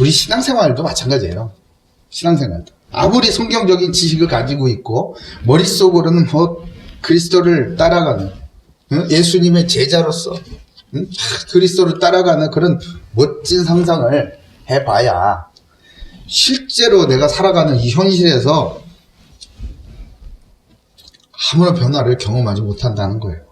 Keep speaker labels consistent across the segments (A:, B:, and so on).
A: 우리 신앙생활도 마찬가지예요. 신앙생활도. 아무리 성경적인 지식을 가지고 있고 머릿속으로는 뭐 그리스도를 따라가는, 예수님의 제자로서 그리스도를 따라가는 그런 멋진 상상을 해봐야 실제로 내가 살아가는 이 현실에서 아무런 변화를 경험하지 못한다는 거예요.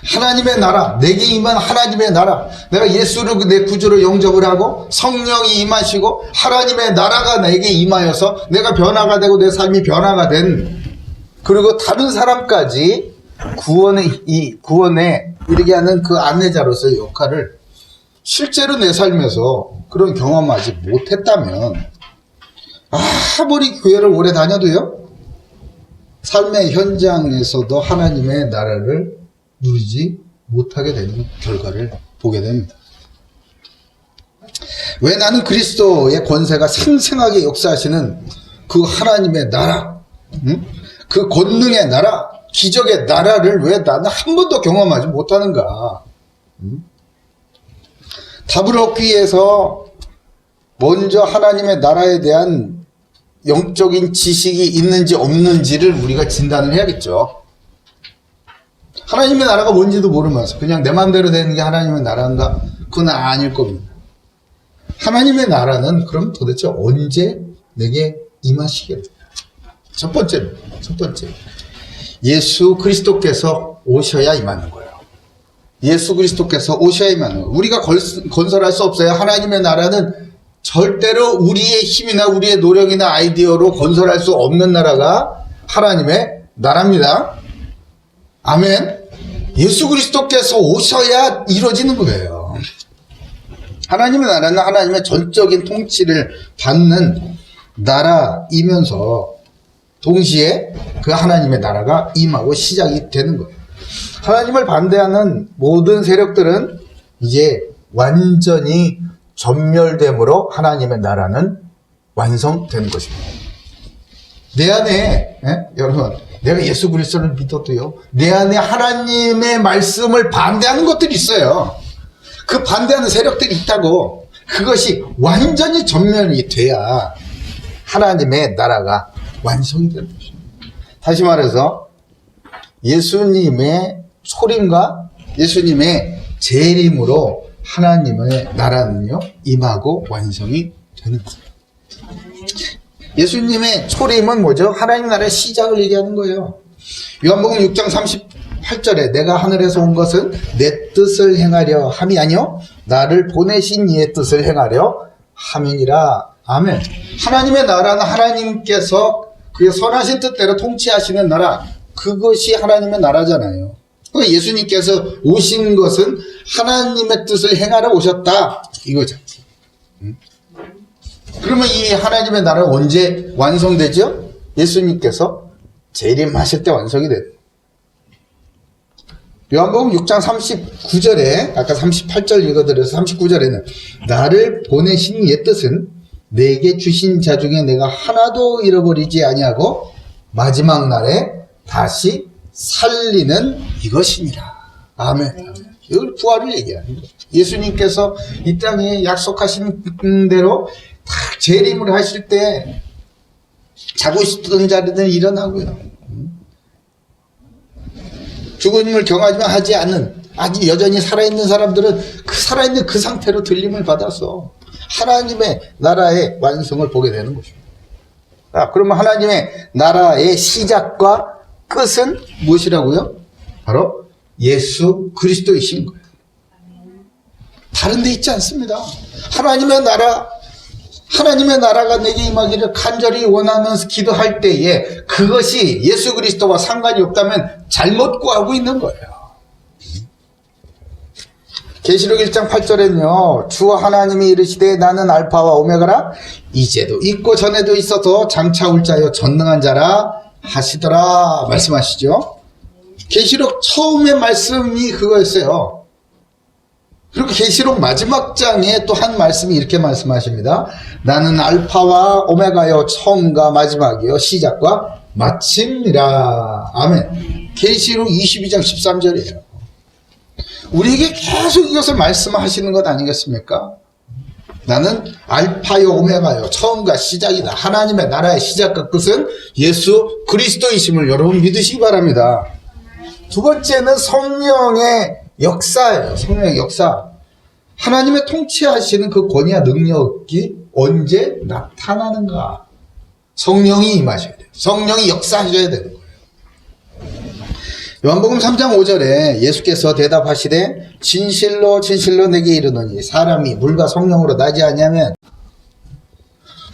A: 하나님의 나라, 내게 임한 하나님의 나라, 내가 예수를 내 구주로 영접을 하고 성령이 임하시고 하나님의 나라가 내게 임하여서 내가 변화가 되고 내 삶이 변화가 된, 그리고 다른 사람까지 구원에 이르게 하는 그 안내자로서의 역할을 실제로 내 삶에서 그런 경험하지 못했다면 아무리 교회를 오래 다녀도요, 삶의 현장에서도 하나님의 나라를 누리지 못하게 되는 결과를 보게 됩니다. 왜 나는 그리스도의 권세가 생생하게 역사하시는 그 하나님의 나라, 그 권능의 나라, 기적의 나라를 왜 나는 한 번도 경험하지 못하는가? 답을 얻기 위해서 먼저 하나님의 나라에 대한 영적인 지식이 있는지 없는지를 우리가 진단을 해야겠죠. 하나님의 나라가 뭔지도 모르면서 그냥 내 마음대로 되는 게 하나님의 나라인가? 그건 아닐 겁니다. 하나님의 나라는 그럼 도대체 언제 내게 임하시겠냐? 첫 번째, 예수 그리스도께서 오셔야 임하는 거예요. 예수 그리스도께서 오셔야 임하는 거예요. 우리가 건설할 수 없어요. 하나님의 나라는 절대로 우리의 힘이나 우리의 노력이나 아이디어로 건설할 수 없는 나라가 하나님의 나라입니다. 아멘. 예수 그리스도께서 오셔야 이루어지는 거예요. 하나님의 나라는 하나님의 전적인 통치를 받는 나라이면서 동시에 그 하나님의 나라가 임하고 시작이 되는 거예요. 하나님을 반대하는 모든 세력들은 이제 완전히 전멸됨으로 하나님의 나라는 완성되는 것입니다. 내 안에, 여러분, 내가 예수 그리스도를 믿어도요, 내 안에 하나님의 말씀을 반대하는 것들이 있어요. 그 반대하는 세력들이 있다고. 그것이 완전히 전멸이 돼야 하나님의 나라가 완성이 되는 것입니다. 다시 말해서 예수님의 소림과 예수님의 재림으로 하나님의 나라는요, 임하고 완성이 되는 거예요. 예수님의 소림은 뭐죠? 하나님 나라의 시작을 얘기하는 거예요. 요한복음 6장 38절에 내가 하늘에서 온 것은 내 뜻을 행하려 함이 아니요 나를 보내신 이의 뜻을 행하려 함이니라. 아멘. 하나님의 나라는 하나님께서 그의 선하신 뜻대로 통치하시는 나라, 그것이 하나님의 나라잖아요. 예수님께서 오신 것은 하나님의 뜻을 행하러 오셨다, 이거죠. 그러면 이 하나님의 나라는 언제 완성되죠? 예수님께서 재림하실 때 완성이 돼요. 요한복음 6장 39절에 아까 38절 읽어드려서 39절에는 나를 보내신 이의 뜻은 내게 주신 자 중에 내가 하나도 잃어버리지 아니하고 마지막 날에 다시 살리는 이것이니라. 아멘. 이걸 부활을 얘기하는 거예요. 예수님께서 이 땅에 약속하신 대로 딱 재림을 하실 때 자고 있었던 자들은 일어나고요. 죽음을 경하지만 하지 않는, 아직 여전히 살아있는 사람들은 그 살아있는 그 상태로 들림을 받아서 하나님의 나라의 완성을 보게 되는 것입니다. 그러면 하나님의 나라의 시작과 끝은 무엇이라고요? 바로 예수 그리스도이신 거예요. 다른 데 있지 않습니다. 하나님의 나라가 내게 임하기를 간절히 원하면서 기도할 때에 그것이 예수 그리스도와 상관이 없다면 잘못 구하고 있는 거예요. 계시록 1장 8절에는요, 주 하나님이 이르시되 나는 알파와 오메가라, 이제도 있고 전에도 있어서 장차 올 자여 전능한 자라 하시더라 말씀하시죠. 계시록 처음의 말씀이 그거였어요. 그리고 계시록 마지막 장에 또 한 말씀이 이렇게 말씀하십니다. 나는 알파와 오메가여, 처음과 마지막이요 시작과 마침이라. 아멘. 계시록 22장 13절이에요. 우리에게 계속 이것을 말씀하시는 것 아니겠습니까? 나는 알파요 오메가요. 처음과 시작이다. 하나님의 나라의 시작과 끝은 예수 그리스도이심을 여러분 믿으시기 바랍니다. 두 번째는 성령의 역사예요. 성령의 역사. 하나님의 통치하시는 그 권위와 능력이 언제 나타나는가? 성령이 임하셔야 돼요. 성령이 역사하셔야 되는 거예요. 요한복음 3장 5절에 예수께서 대답하시되 진실로 진실로 내게 이르노니 사람이 물과 성령으로 나지 아니하면,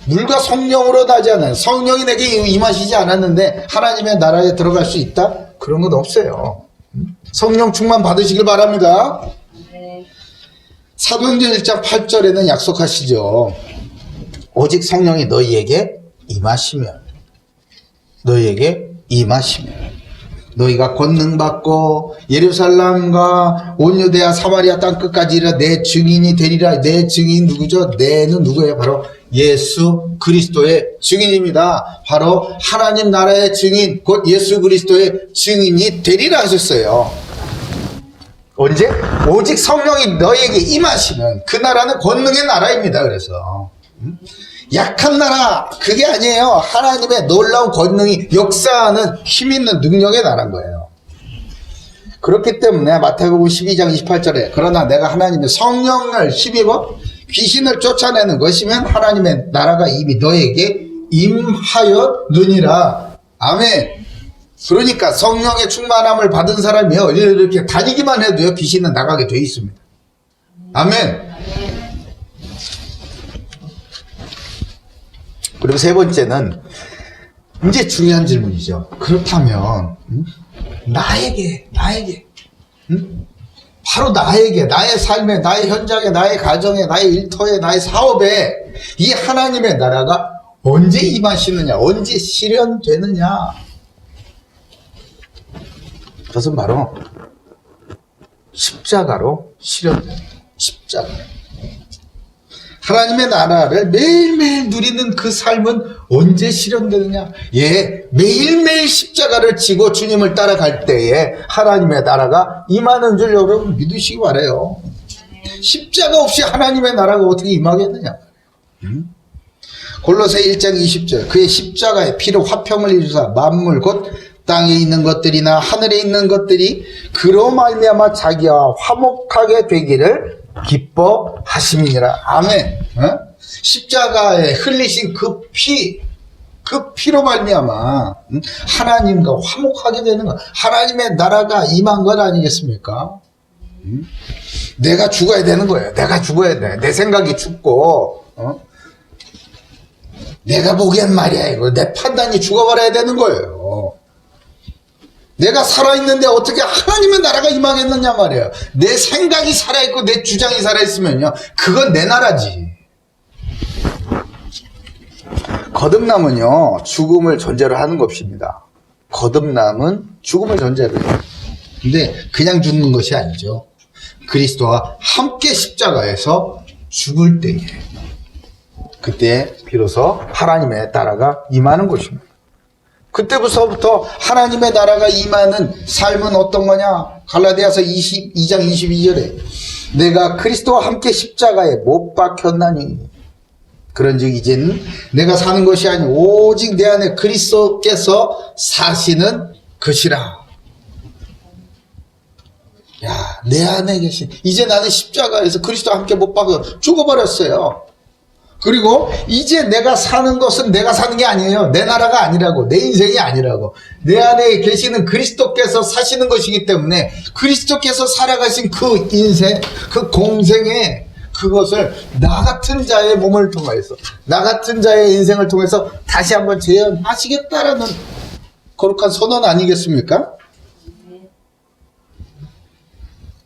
A: 물과 성령으로 나지 않아요. 성령이 내게 임하시지 않았는데 하나님의 나라에 들어갈 수 있다? 그런 건 없어요. 성령 충만 받으시길 바랍니다. 사도행전 1장 8절에는 약속하시죠. 오직 성령이 너희에게 임하시면, 너희가 권능 받고 예루살렘과 온 유대야 사마리아 땅 끝까지 이르러 내 증인이 되리라. 내 증인 누구죠? 내는 누구예요? 바로 예수 그리스도의 증인입니다. 바로 하나님 나라의 증인, 곧 예수 그리스도의 증인이 되리라 하셨어요. 언제? 오직 성령이 너에게 임하시면, 그 나라는 권능의 나라입니다. 그래서 약한 나라, 그게 아니에요. 하나님의 놀라운 권능이 역사하는 힘있는 능력의 나라인 거예요. 그렇기 때문에 마태복음 12장 28절에 그러나 내가 하나님의 성령을 힘입어 귀신을 쫓아내는 것이면 하나님의 나라가 이미 너에게 임하였느니라. 아멘. 그러니까 성령의 충만함을 받은 사람이요, 이렇게 다니기만 해도요 귀신은 나가게 돼 있습니다. 아멘. 그리고 세 번째는 이제 중요한 질문이죠. 그렇다면 나에게 바로 나에게, 나의 삶에, 나의 현장에, 나의 가정에, 나의 일터에, 나의 사업에 이 하나님의 나라가 언제 임하시느냐, 언제 실현되느냐, 그것은 바로 십자가로 실현돼요. 십자가. 하나님의 나라를 매일매일 누리는 그 삶은 언제 실현되느냐? 예, 매일매일 십자가를 지고 주님을 따라갈 때에 하나님의 나라가 임하는 줄 여러분 믿으시기 바라요. 십자가 없이 하나님의 나라가 어떻게 임하겠느냐? 골로새 1장 20절 그의 십자가의 피로 화평을 이루사 만물 곧 땅에 있는 것들이나 하늘에 있는 것들이 그로 말미암아 자기와 화목하게 되기를 기뻐하심이니라. 아멘. 십자가에 흘리신 그 피로 말미암아 하나님과 화목하게 되는 것, 하나님의 나라가 임한 것 아니겠습니까? 내가 죽어야 되는 거예요. 내가 죽어야 돼. 내 생각이 죽고, 내가 보기엔 말이야, 이거 내 판단이 죽어버려야 되는 거예요. 내가 살아있는데 어떻게 하나님의 나라가 임하겠느냐 말이에요. 내 생각이 살아있고 내 주장이 살아있으면요, 그건 내 나라지. 거듭남은요 죽음을 전제로 하는 것입니다. 거듭남은 죽음을 전제로 해요. 근데 그냥 죽는 것이 아니죠. 그리스도와 함께 십자가에서 죽을 때에, 그때 비로소 하나님의 나라가 임하는 것입니다. 그때부터 하나님의 나라가 임하는 삶은 어떤 거냐? 갈라디아서 2장 22절에 내가 그리스도와 함께 십자가에 못 박혔나니 그런즉 이제는 내가 사는 것이 아니오 오직 내 안에 그리스도께서 사시는 것이라. 야, 내 안에 계신, 이제 나는 십자가에서 그리스도와 함께 못 박혀 죽어버렸어요. 그리고 이제 내가 사는 것은 내가 사는 게 아니에요. 내 나라가 아니라고, 내 인생이 아니라고. 내 안에 계시는 그리스도께서 사시는 것이기 때문에 그리스도께서 살아가신 그 인생, 그 공생에 그것을 나 같은 자의 몸을 통해서, 나 같은 자의 인생을 통해서 다시 한번 재현하시겠다라는 거룩한 선언 아니겠습니까?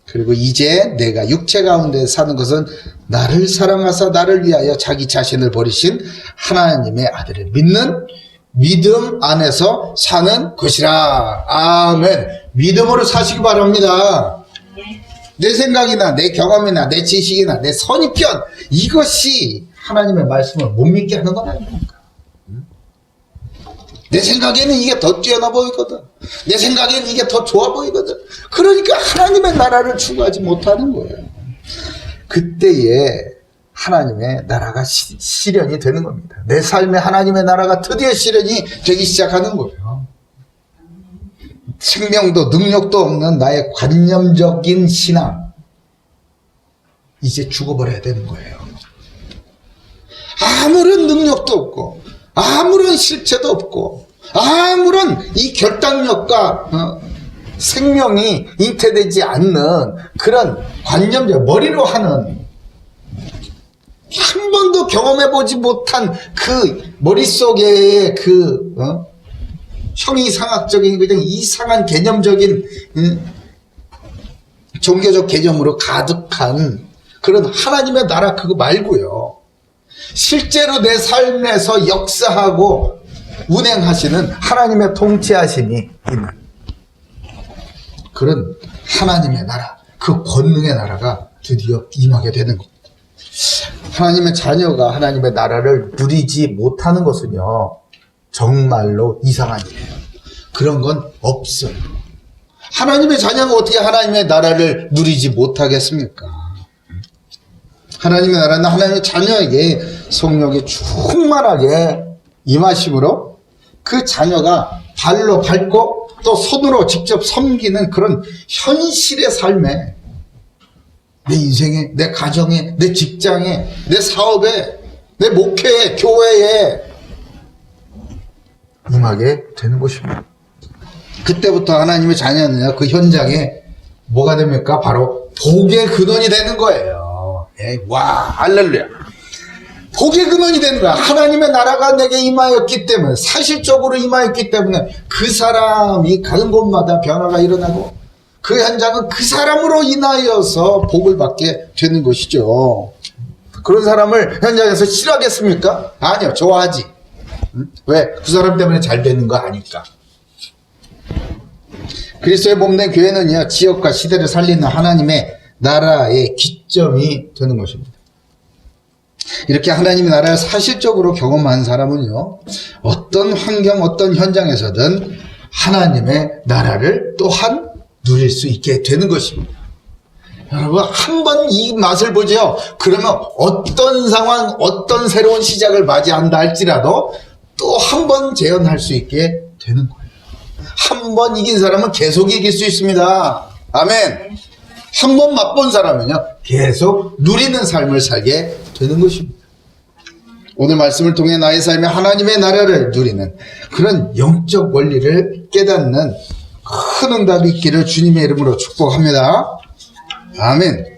A: 그리고 이제 내가 육체 가운데 사는 것은 나를 사랑하사 나를 위하여 자기 자신을 버리신 하나님의 아들을 믿는 믿음 안에서 사는 것이라. 아멘. 믿음으로 사시기 바랍니다. 내 생각이나 내 경험이나 내 지식이나 내 선입견, 이것이 하나님의 말씀을 못 믿게 하는 건 아닙니까? 내 생각에는 이게 더 뛰어나 보이거든. 내 생각에는 이게 더 좋아 보이거든. 그러니까 하나님의 나라를 추구하지 못하는 거예요. 그때에 하나님의 나라가 실현이 되는 겁니다. 내 삶에 하나님의 나라가 드디어 실현이 되기 시작하는 거예요. 생명도 능력도 없는 나의 관념적인 신앙, 이제 죽어버려야 되는 거예요. 아무런 능력도 없고 아무런 실체도 없고 아무런 이 결단력과 생명이 잉태되지 않는 그런 관념적 머리로 하는, 한 번도 경험해보지 못한 그 머릿속에 그 형이상학적인 그냥 이상한 개념적인 종교적 개념으로 가득한 그런 하나님의 나라 그거 말고요, 실제로 내 삶에서 역사하고 운행하시는 하나님의 통치하심이 있는 그런 하나님의 나라, 그 권능의 나라가 드디어 임하게 되는 겁니다. 하나님의 자녀가 하나님의 나라를 누리지 못하는 것은요, 정말로 이상한 일이에요. 그런 건 없어요. 하나님의 자녀가 어떻게 하나님의 나라를 누리지 못하겠습니까? 하나님의 나라는 하나님의 자녀에게 성령이 충만하게 임하심으로 그 자녀가 발로 밟고 또 손으로 직접 섬기는 그런 현실의 삶에, 내 인생에, 내 가정에, 내 직장에, 내 사업에, 내 목회에, 교회에 임하게 되는 것입니다. 그때부터 하나님의 자녀는요, 그 현장에 뭐가 됩니까? 바로 복의 근원이 되는 거예요. 와, 할렐루야. 복의 근원이 되는 거야. 하나님의 나라가 내게 임하였기 때문에, 사실적으로 임하였기 때문에 그 사람이 가는 곳마다 변화가 일어나고 그 현장은 그 사람으로 인하여서 복을 받게 되는 것이죠. 그런 사람을 현장에서 싫어하겠습니까? 아니요, 좋아하지. 왜? 그 사람 때문에 잘 되는 거 아니까. 그리스도의 몸된 교회는요, 지역과 시대를 살리는 하나님의 나라의 기점이 되는 것입니다. 이렇게 하나님의 나라를 사실적으로 경험한 사람은요, 어떤 환경, 어떤 현장에서든 하나님의 나라를 또한 누릴 수 있게 되는 것입니다. 여러분, 한번 이 맛을 보죠. 그러면 어떤 상황, 어떤 새로운 시작을 맞이한다 할지라도 또 한 번 재현할 수 있게 되는 거예요. 한 번 이긴 사람은 계속 이길 수 있습니다. 아멘. 한 번 맛본 사람은요, 계속 누리는 삶을 살게 되는 것입니다. 오늘 말씀을 통해 나의 삶에 하나님의 나라를 누리는 그런 영적 원리를 깨닫는 큰 응답이 있기를 주님의 이름으로 축복합니다. 아멘.